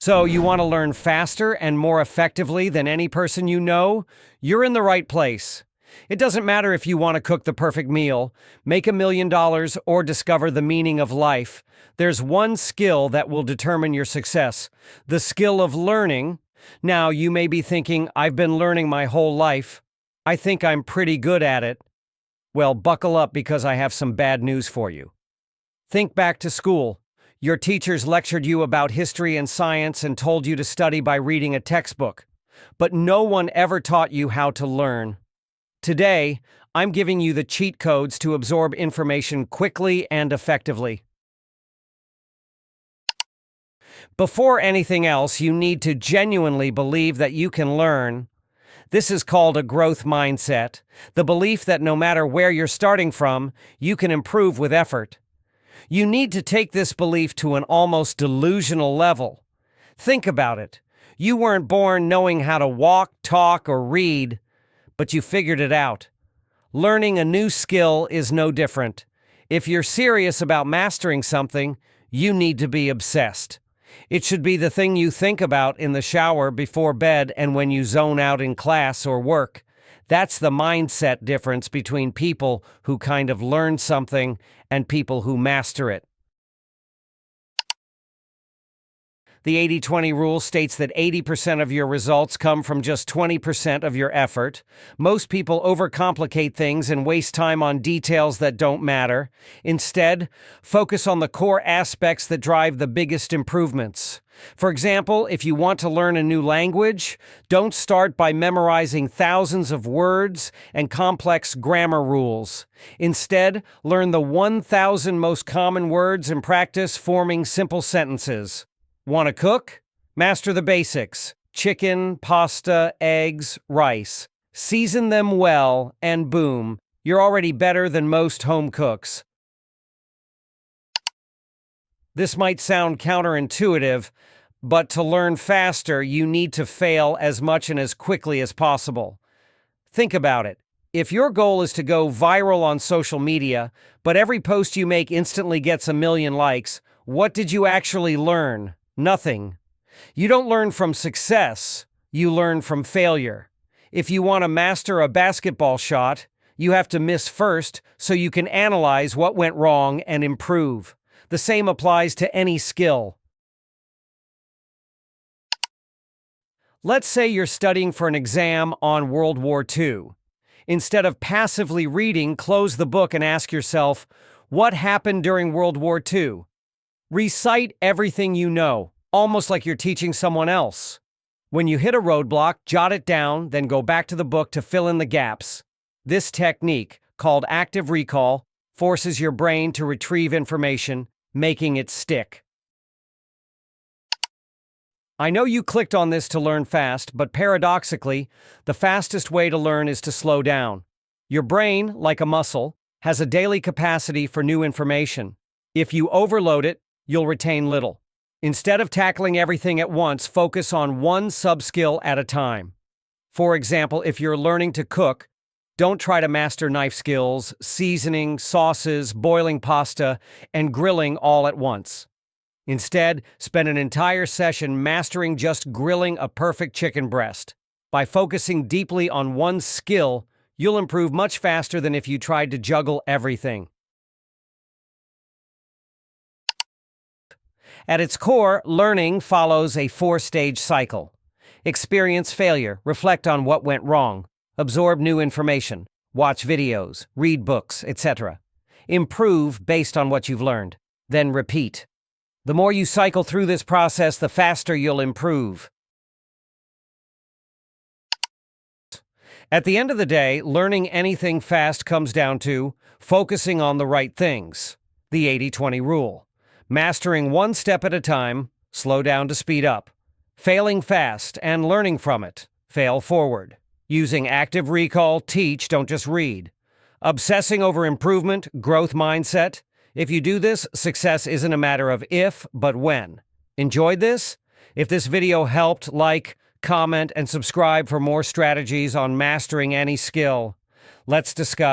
So you want to learn faster and more effectively than any person you know? You're in the right place. It doesn't matter if you want to cook the perfect meal, make $1 million, or discover the meaning of life. There's one skill that will determine your success: the skill of learning. Now, you may be thinking, I've been learning my whole life. I think I'm pretty good at it. Well, buckle up because I have some bad news for you. Think back to school. Your teachers lectured you about history and science and told you to study by reading a textbook. But no one ever taught you how to learn. Today, I'm giving you the cheat codes to absorb information quickly and effectively. Before anything else, you need to genuinely believe that you can learn. This is called a growth mindset, the belief that no matter where you're starting from, you can improve with effort. You need to take this belief to an almost delusional level. Think about it. You weren't born knowing how to walk, talk, or read, but you figured it out. Learning a new skill is no different. If you're serious about mastering something, you need to be obsessed. It should be the thing you think about in the shower, before bed, and when you zone out in class or work. That's the mindset difference between people who kind of learn something and people who master it. The 80-20 rule states that 80% of your results come from just 20% of your effort. Most people overcomplicate things and waste time on details that don't matter. Instead, focus on the core aspects that drive the biggest improvements. For example, if you want to learn a new language, don't start by memorizing thousands of words and complex grammar rules. Instead, learn the 1,000 most common words and practice forming simple sentences. Want to cook? Master the basics: chicken, pasta, eggs, rice. Season them well, and boom, you're already better than most home cooks. This might sound counterintuitive, but to learn faster, you need to fail as much and as quickly as possible. Think about it. If your goal is to go viral on social media, but every post you make instantly gets 1 million likes, what did you actually learn? Nothing. You don't learn from success, you learn from failure. If you want to master a basketball shot, you have to miss first so you can analyze what went wrong and improve. The same applies to any skill. Let's say you're studying for an exam on World War II. Instead of passively reading, close the book and ask yourself, what happened during World War II? Recite everything you know, almost like you're teaching someone else. When you hit a roadblock, jot it down, then go back to the book to fill in the gaps. This technique, called active recall, forces your brain to retrieve information, making it stick. I know you clicked on this to learn fast, but paradoxically, the fastest way to learn is to slow down. Your brain, like a muscle, has a daily capacity for new information. If you overload it, you'll retain little. Instead of tackling everything at once, focus on one sub-skill at a time. For example, if you're learning to cook, don't try to master knife skills, seasoning, sauces, boiling pasta, and grilling all at once. Instead, spend an entire session mastering just grilling a perfect chicken breast. By focusing deeply on one skill, you'll improve much faster than if you tried to juggle everything. At its core, learning follows a 4-stage cycle. Experience failure, reflect on what went wrong, absorb new information, watch videos, read books, etc. Improve based on what you've learned, then repeat. The more you cycle through this process, the faster you'll improve. At the end of the day, learning anything fast comes down to focusing on the right things. The 80-20 rule. Mastering one step at a time, slow down to speed up. Failing fast and learning from it, fail forward. Using active recall, teach, don't just read. Obsessing over improvement, growth mindset. If you do this, success isn't a matter of if, but when. Enjoyed this? If this video helped, like, comment, and subscribe for more strategies on mastering any skill. Let's discuss.